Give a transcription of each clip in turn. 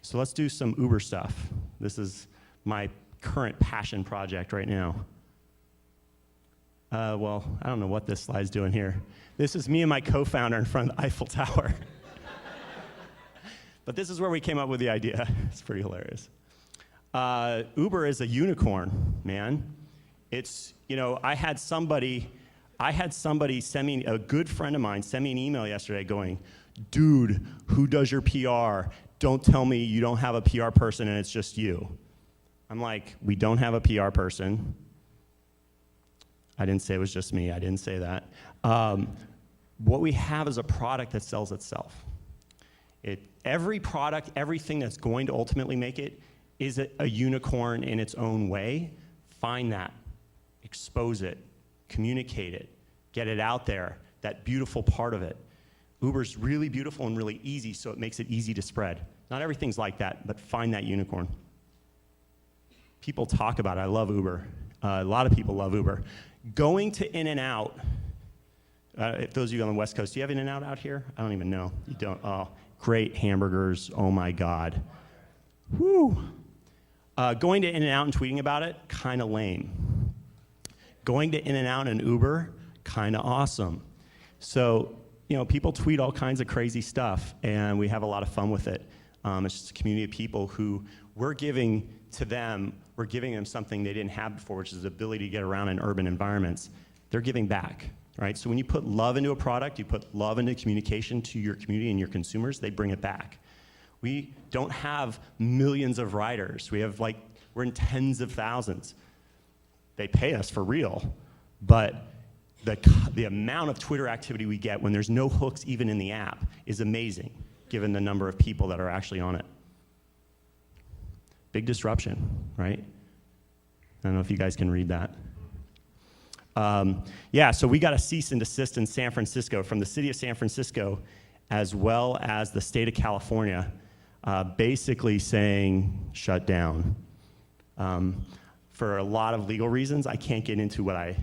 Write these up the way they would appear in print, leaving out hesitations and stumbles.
So let's do some Uber stuff. This is my current passion project right now. Well, I don't know what this slide's doing here. This is me and my co-founder in front of the Eiffel Tower. But this is where we came up with the idea. It's pretty hilarious. Uber is a unicorn, man. It's, I had somebody send me, a good friend of mine send me an email yesterday going, dude, who does your PR? Don't tell me you don't have a PR person and it's just you. I'm like, we don't have a PR person. I didn't say it was just me. I didn't say that. What we have is a product that sells itself. Every product, everything that's going to ultimately make it is a unicorn in its own way. Find that, expose it, communicate it, get it out there, that beautiful part of it. Uber's really beautiful and really easy, so it makes it easy to spread. Not everything's like that, but find that unicorn. People talk about it. I love Uber. A lot of people love Uber. Going to In-N-Out, if those of you on the West Coast, do you have In-N-Out out here? I don't even know. You don't? Oh, great hamburgers. Oh, my God. Whew. Going to In-N-Out and tweeting about it, kind of lame. Going to In-N-Out and Uber, kind of awesome. So, people tweet all kinds of crazy stuff, and we have a lot of fun with it. It's just a community of people who we're giving them something they didn't have before, which is the ability to get around in urban environments. They're giving back, right? So when you put love into a product, you put love into communication to your community and your consumers, they bring it back. We don't have millions of riders. We're in tens of thousands. They pay us for real, but the amount of Twitter activity we get when there's no hooks even in the app is amazing, given the number of people that are actually on it. Big disruption, right? I don't know if you guys can read that. So we got a cease and desist in San Francisco from the city of San Francisco, as well as the state of California, basically saying shut down. For a lot of legal reasons, I can't get into what I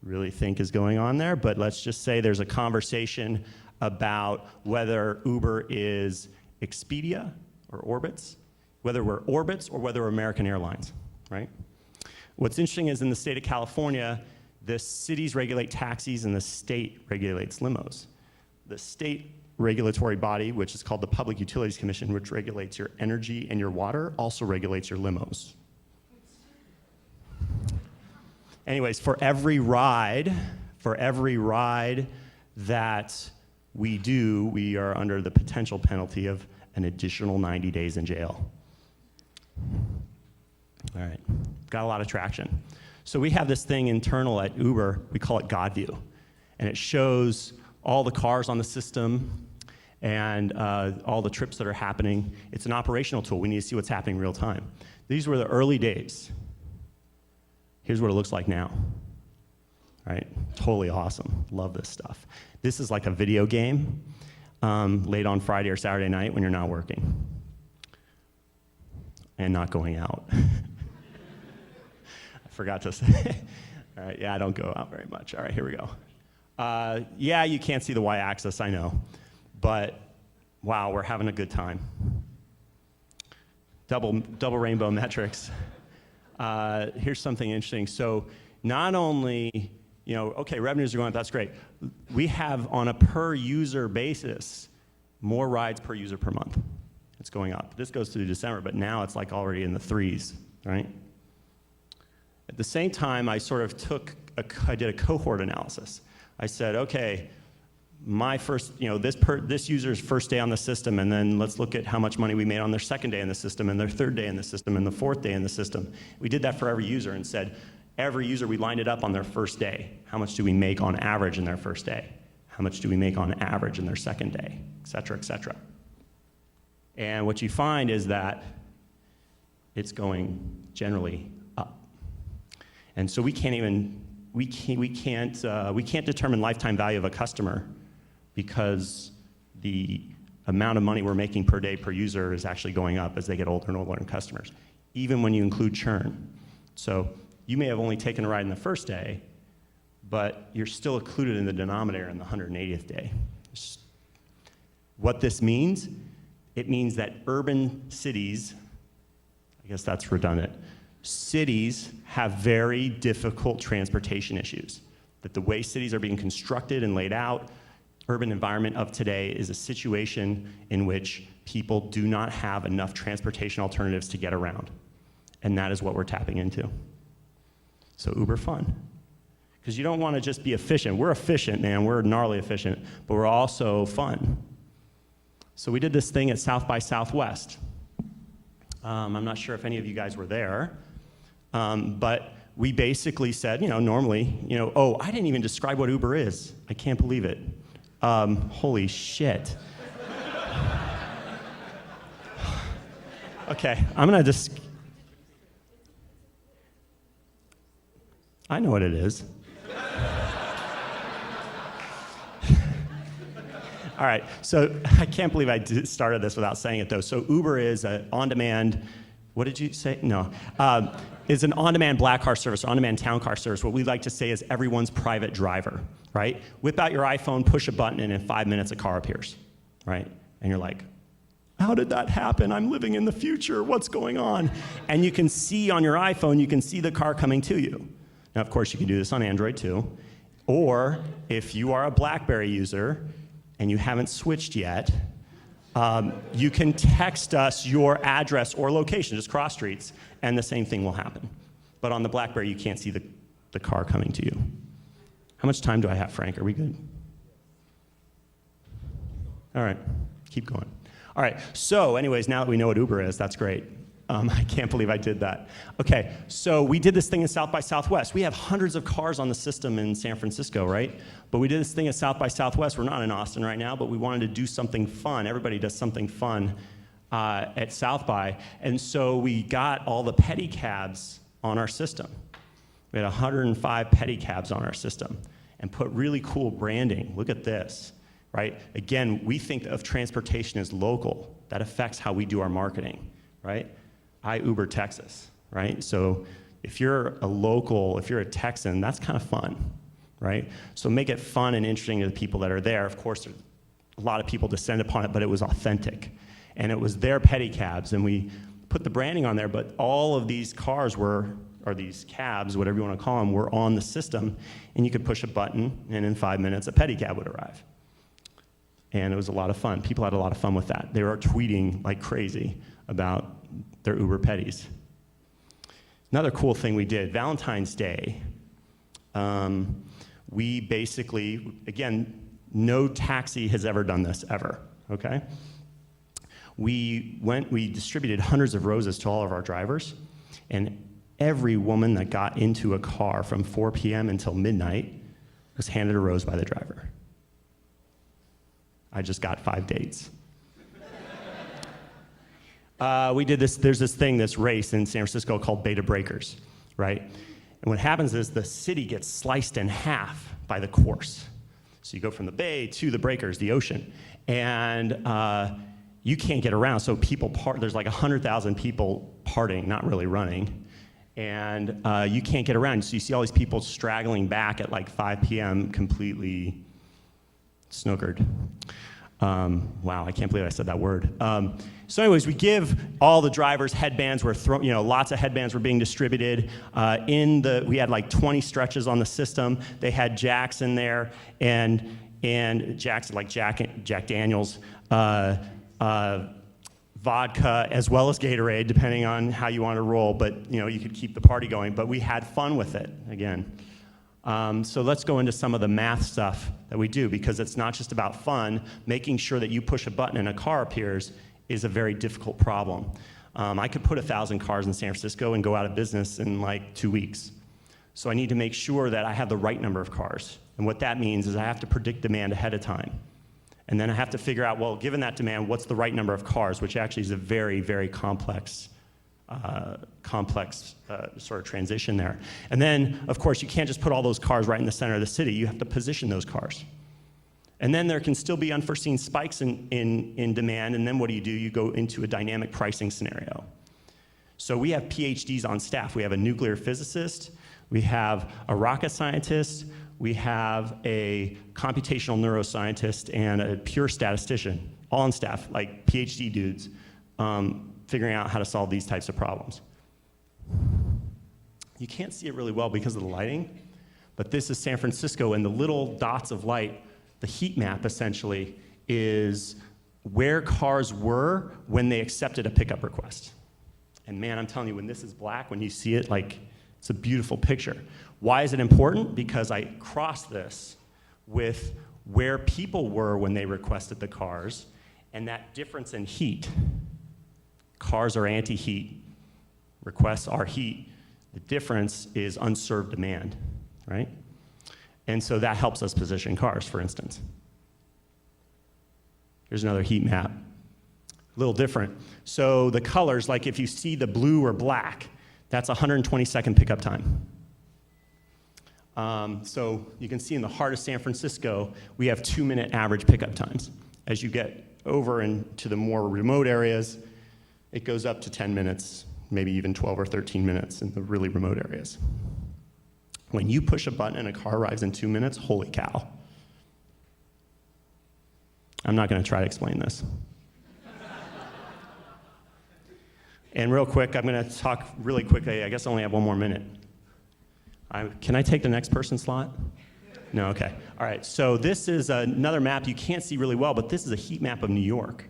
really think is going on there, but let's just say there's a conversation about whether Uber is Expedia or Orbitz, whether we're Orbitz or whether we're American Airlines, right? What's interesting is in the state of California, the cities regulate taxis and the state regulates limos. The state regulatory body, which is called the Public Utilities Commission, which regulates your energy and your water, also regulates your limos. Anyways, for every ride that we do, we are under the potential penalty of an additional 90 days in jail. All right, got a lot of traction. So we have this thing internal at Uber, we call it God View, and it shows all the cars on the system and all the trips that are happening. It's an operational tool. We need to see what's happening real time. These were the early days. Here's what it looks like now. All right, totally awesome. Love this stuff. This is like a video game late on Friday or Saturday night when you're not working and not going out. I forgot to say. All right, yeah, I don't go out very much. All right, here we go. Yeah, you can't see the y-axis, I know. But wow, we're having a good time. Double rainbow metrics. Here's something interesting. So not only, okay, revenues are going up, that's great. We have, on a per user basis, more rides per user per month. It's going up. This goes through December, but now it's like already in the 3s, right? At the same time, I sort of I did a cohort analysis. I said, okay, my first, this user's first day on the system, and then let's look at how much money we made on their second day in the system, and their third day in the system, and the fourth day in the system. We did that for every user and said, every user, we lined it up on their first day. How much do we make on average in their first day? How much do we make on average in their second day? Et cetera, et cetera. And what you find is that it's going generally up. And so we can't determine lifetime value of a customer because the amount of money we're making per day per user is actually going up as they get older and older in customers, even when you include churn. So you may have only taken a ride in the first day, but you're still included in the denominator in the 180th day. What this means It means that urban cities, I guess that's redundant, cities have very difficult transportation issues. That the way cities are being constructed and laid out, urban environment of today is a situation in which people do not have enough transportation alternatives to get around. And that is what we're tapping into. So Uber fun. Because you don't want to just be efficient. We're efficient, man. We're gnarly efficient, but we're also fun. So we did this thing at South by Southwest. I'm not sure if any of you guys were there, but we basically said, normally, oh, I didn't even describe what Uber is. I can't believe it. Holy shit. Okay, I'm gonna just, I know what it is. All right, so I can't believe I started this without saying it though. So Uber is an on-demand, what did you say? No. Is an on-demand black car service, on-demand town car service. What we like to say is everyone's private driver, right? Whip out your iPhone, push a button, and in 5 minutes a car appears, right? And you're like, how did that happen? I'm living in the future, what's going on? And you can see on your iPhone, you can see the car coming to you. Now, of course, you can do this on Android too. Or if you are a BlackBerry user and you haven't switched yet, you can text us your address or location, just cross streets, and the same thing will happen. But on the BlackBerry, you can't see the car coming to you. How much time do I have, Frank? Are we good? All right, keep going. All right, so anyways, now that we know what Uber is, that's great. I can't believe I did that. Okay, so we did this thing in South by Southwest. We have hundreds of cars on the system in San Francisco, right? But we did this thing at South by Southwest. We're not in Austin right now, but we wanted to do something fun. Everybody does something fun at South by. And so we got all the pedicabs on our system. We had 105 pedicabs on our system and put really cool branding. Look at this, right? Again, we think of transportation as local. That affects how we do our marketing, right? I Uber Texas, right? So if you're a local, if you're a Texan, that's kind of fun, right? So make it fun and interesting to the people that are there. Of course, a lot of people descend upon it, but it was authentic. And it was their pedicabs, and we put the branding on there, but all of these cars were, or these cabs, whatever you want to call them, were on the system, and you could push a button, and in 5 minutes, a pedicab would arrive. And it was a lot of fun. People had a lot of fun with that. They were tweeting like crazy about their Uber petties. Another cool thing we did, Valentine's Day, we basically, again, no taxi has ever done this, ever, okay? We distributed hundreds of roses to all of our drivers, and every woman that got into a car from 4 p.m. until midnight was handed a rose by the driver. I just got 5 dates. We did this, there's this race in San Francisco called Beta Breakers, right? And what happens is the city gets sliced in half by the course. So you go from the bay to the breakers, the ocean, and you can't get around. So people there's like 100,000 people partying, not really running, and you can't get around. So you see all these people straggling back at like 5 p.m. completely snookered. Wow, I can't believe I said that word. So anyways, we give all the drivers headbands. Lots of headbands were being distributed. We had like 20 stretches on the system. They had Jacks in there, and Jacks like Jack Daniels, vodka, as well as Gatorade, depending on how you want to roll. But you could keep the party going. But we had fun with it again. So let's go into some of the math stuff that we do, because it's not just about fun. Making sure that you push a button and a car appears is a very difficult problem. I could put 1,000 cars in San Francisco and go out of business in like 2 weeks. So I need to make sure that I have the right number of cars. And what that means is I have to predict demand ahead of time. And then I have to figure out, well, given that demand, what's the right number of cars, which actually is a very, very complex sort of transition there. And then, of course, you can't just put all those cars right in the center of the city. You have to position those cars. And then there can still be unforeseen spikes in demand, and then what do? You go into a dynamic pricing scenario. So we have PhDs on staff. We have a nuclear physicist, we have a rocket scientist, we have a computational neuroscientist, and a pure statistician. all on staff, like PhD dudes, figuring out how to solve these types of problems. You can't see it really well because of the lighting, but this is San Francisco, and the little dots of light, the heat map essentially, is where cars were when they accepted a pickup request. And man, I'm telling you, when this is black, when you see it, like, it's a beautiful picture. Why is it important? Because I cross this with where people were when they requested the cars, and that difference in heat. Cars are anti-heat, requests are heat. The difference is unserved demand, right? And so that helps us position cars, for instance. Here's another heat map. A little different. So the colors, like if you see the blue or black, that's 120-second pickup time. So you can see in the heart of San Francisco, we have 2-minute average pickup times. As you get over into the more remote areas, it goes up to 10 minutes, maybe even 12 or 13 minutes in the really remote areas. When you push a button and a car arrives in 2 minutes, holy cow. I'm not going to try to explain this. And real quick, I'm going to talk really quickly. I guess I only have 1 more minute. Can I take the next person slot? No, okay. All right, so this is another map you can't see really well, but this is a heat map of New York.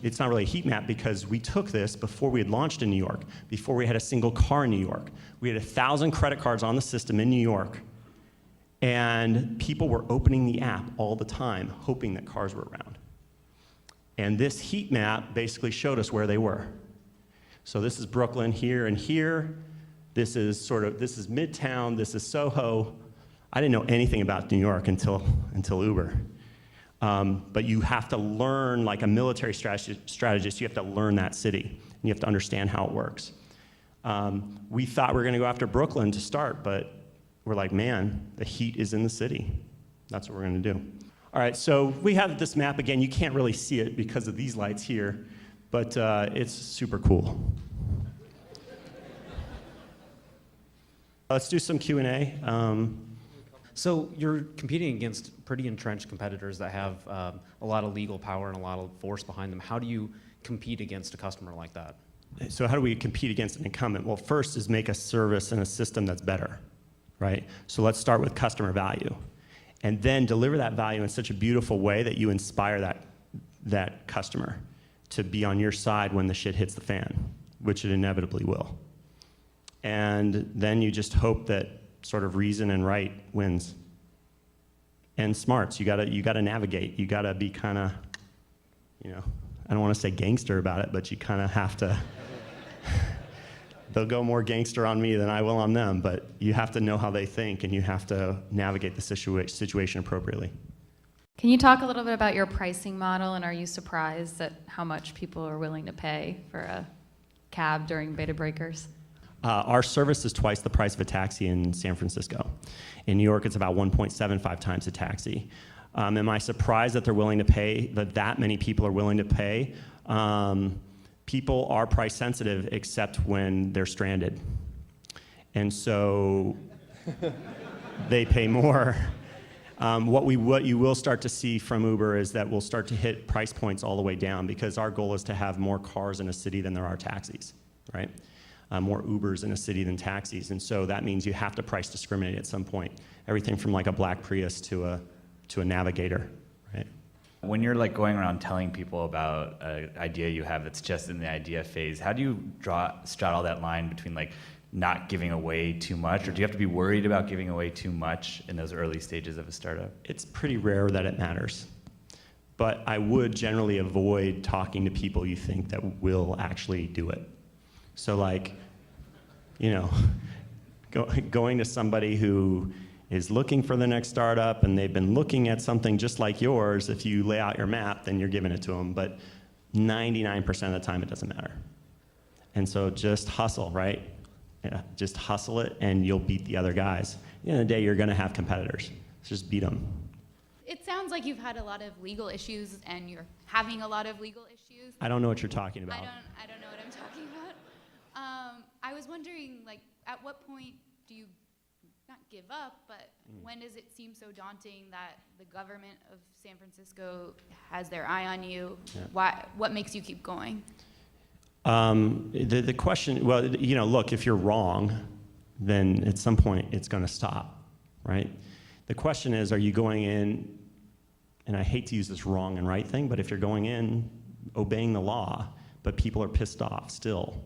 It's not really a heat map because we took this before we had launched in New York, before we had a single car in New York. We had 1,000 credit cards on the system in New York, and people were opening the app all the time, hoping that cars were around. And this heat map basically showed us where they were. So this is Brooklyn here and here. This is Midtown, this is Soho. I didn't know anything about New York until Uber. But you have to learn, like a military strategist, you have to learn that city, and you have to understand how it works. We thought we were gonna go after Brooklyn to start, but we're like, man, the heat is in the city. That's what we're gonna do. All right, so we have this map again. You can't really see it because of these lights here, but it's super cool. Let's do some Q&A. So you're competing against pretty entrenched competitors that have a lot of legal power and a lot of force behind them. How do you compete against a customer like that? So how do we compete against an incumbent? Well, first is make a service and a system that's better, right? So let's start with customer value. And then deliver that value in such a beautiful way that you inspire that customer to be on your side when the shit hits the fan, which it inevitably will. And then you just hope that sort of reason and right wins. And smarts, you gotta navigate. You gotta be kinda, I don't wanna say gangster about it, but you kinda have to, they'll go more gangster on me than I will on them, but you have to know how they think and you have to navigate the situation appropriately. Can you talk a little bit about your pricing model, and are you surprised at how much people are willing to pay for a cab during beta breakers? Our service is twice the price of a taxi in San Francisco. In New York, it's about 1.75 times a taxi. Am I surprised that they're willing to pay, that many people are willing to pay? People are price sensitive except when they're stranded. And so they pay more. What you will start to see from Uber is that we'll start to hit price points all the way down, because our goal is to have more cars in a city than there are taxis, right? More Ubers in a city than taxis, and so that means you have to price discriminate at some point. Everything from like a black Prius to a Navigator, right? When you're like going around telling people about an idea you have that's just in the idea phase, how do you straddle that line between like not giving away too much, or do you have to be worried about giving away too much in those early stages of a startup? It's pretty rare that it matters, but I would generally avoid talking to people you think that will actually do it. So like, going to somebody who is looking for the next startup and they've been looking at something just like yours, if you lay out your map, then you're giving it to them. But 99% of the time, it doesn't matter. And so just hustle, right? Yeah, just hustle it and you'll beat the other guys. At the end of the day, you're gonna have competitors. So just beat them. It sounds like you've had a lot of legal issues and you're having a lot of legal issues. I don't know what you're talking about. I don't know what I'm talking about. I was wondering, like, at what point do you not give up, but when does it seem so daunting that the government of San Francisco has their eye on you? Yeah. What makes you keep going? The question, well, look, if you're wrong, then at some point it's going to stop, right? The question is, are you going in, and I hate to use this wrong and right thing, but if you're going in obeying the law, but people are pissed off still,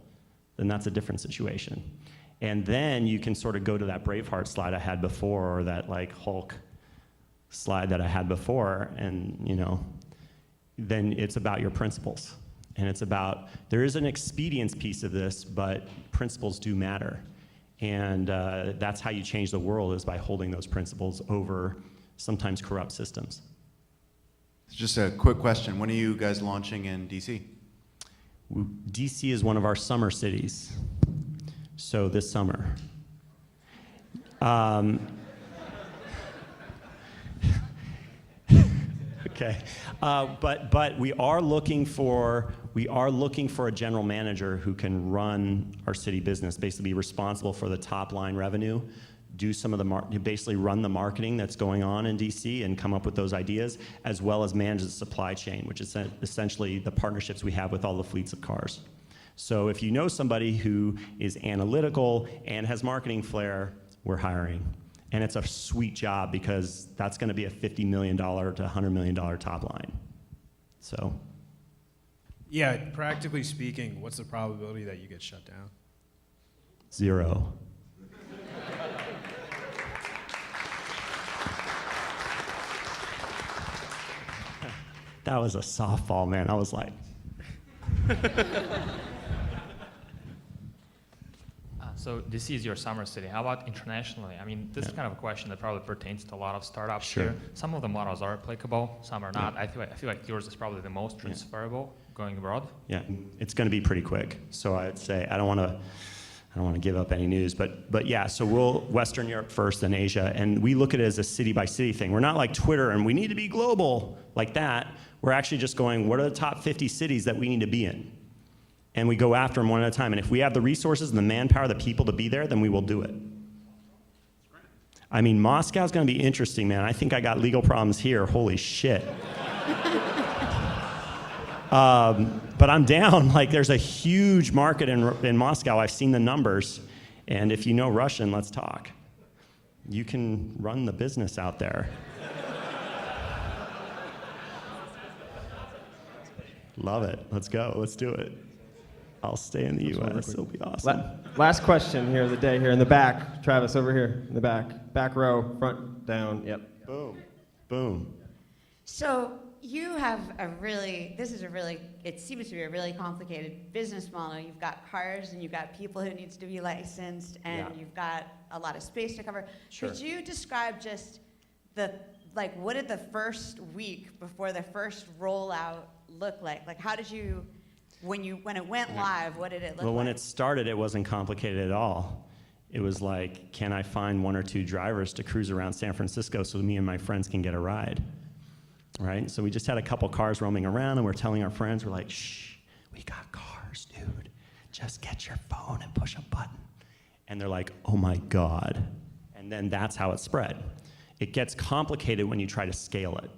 then that's a different situation. And then you can sort of go to that Braveheart slide I had before, or that like Hulk slide that I had before, and then it's about your principles. And it's about, there is an expedience piece of this, but principles do matter. And that's how you change the world, is by holding those principles over sometimes corrupt systems. Just a quick question. When are you guys launching in DC? DC is one of our summer cities. So this summer. Okay, but we are looking for a general manager who can run our city business, basically be responsible for the top line revenue, do some of the basically run the marketing that's going on in DC and come up with those ideas, as well as manage the supply chain, which is essentially the partnerships we have with all the fleets of cars. So if you know somebody who is analytical and has marketing flair, we're hiring. And it's a sweet job, because that's going to be a $50 million to $100 million top line. So. Yeah, practically speaking, what's the probability that you get shut down? 0. That was a softball, man. I was like. So this is your summer city. How about internationally? I mean, this is kind of a question that probably pertains to a lot of startups Sure. here. Some of the models are applicable, some are not. Yeah. I feel like yours is probably the most transferable going abroad. Yeah, it's going to be pretty quick. So I'd say I don't want to give up any news, but yeah. So we'll Western Europe first, then Asia, and we look at it as a city by city thing. We're not like Twitter and we need to be global like that. We're actually just going, what are the top 50 cities that we need to be in? And we go after them one at a time. And if we have the resources and the manpower, the people to be there, then we will do it. I mean, Moscow's going to be interesting, man. I think I got legal problems here. Holy shit. But I'm down. Like, there's a huge market in Moscow. I've seen the numbers. And if you know Russian, let's talk. You can run the business out there. Love it. Let's go. Let's do it. I'll stay in the U.S. It'll be awesome. Last question here of the day, here in the back. Travis, over here in the back. Back row, front, down. Yep. Boom. Boom. So you have it seems to be a really complicated business model. You've got cars and you've got people who needs to be licensed, and you've got a lot of space to cover. Sure. Could you describe just what did the first week before the first rollout look like? Like, how did you, when it went live, what did it look like? Well, when it started, it wasn't complicated at all. It was like, can I find 1 or 2 drivers to cruise around San Francisco so me and my friends can get a ride, right? So we just had a couple cars roaming around, and we're telling our friends, we're like, shh, we got cars, dude. Just get your phone and push a button. And they're like, oh my God. And then that's how it spread. It gets complicated when you try to scale it.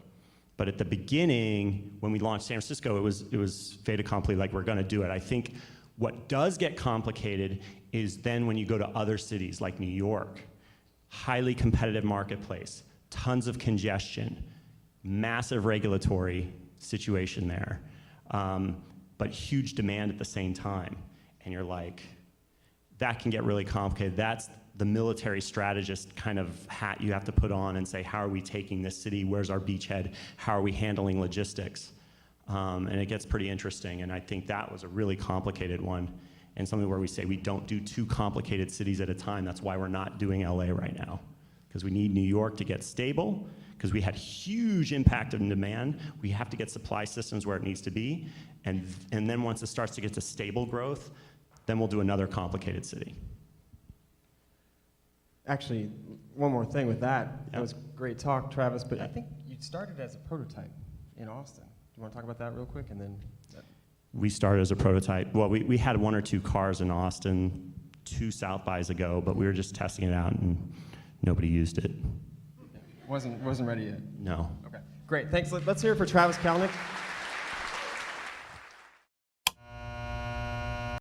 But at the beginning, when we launched San Francisco, it was fait accompli, like we're gonna do it. I think what does get complicated is then when you go to other cities like New York, highly competitive marketplace, tons of congestion, massive regulatory situation there, but huge demand at the same time. And you're like, that can get really complicated. That's the military strategist kind of hat you have to put on and say, how are we taking this city? Where's our beachhead? How are we handling logistics? And it gets pretty interesting. And I think that was a really complicated one, and something where we say we don't do 2 complicated cities at a time. That's why we're not doing LA right now, because we need New York to get stable, because we had huge impact in demand. We have to get supply systems where it needs to be. And then once it starts to get to stable growth, then we'll do another complicated city. Actually, one more thing with that. Yep. That was great talk, Travis, but I think you started as a prototype in Austin. Do you want to talk about that real quick? And then We started as a prototype. Well, we had 1 or 2 cars in Austin 2 South bys ago, but we were just testing it out and Nobody used it. Wasn't ready yet. No. Okay, great. Thanks. Let's hear it for Travis Kalanick.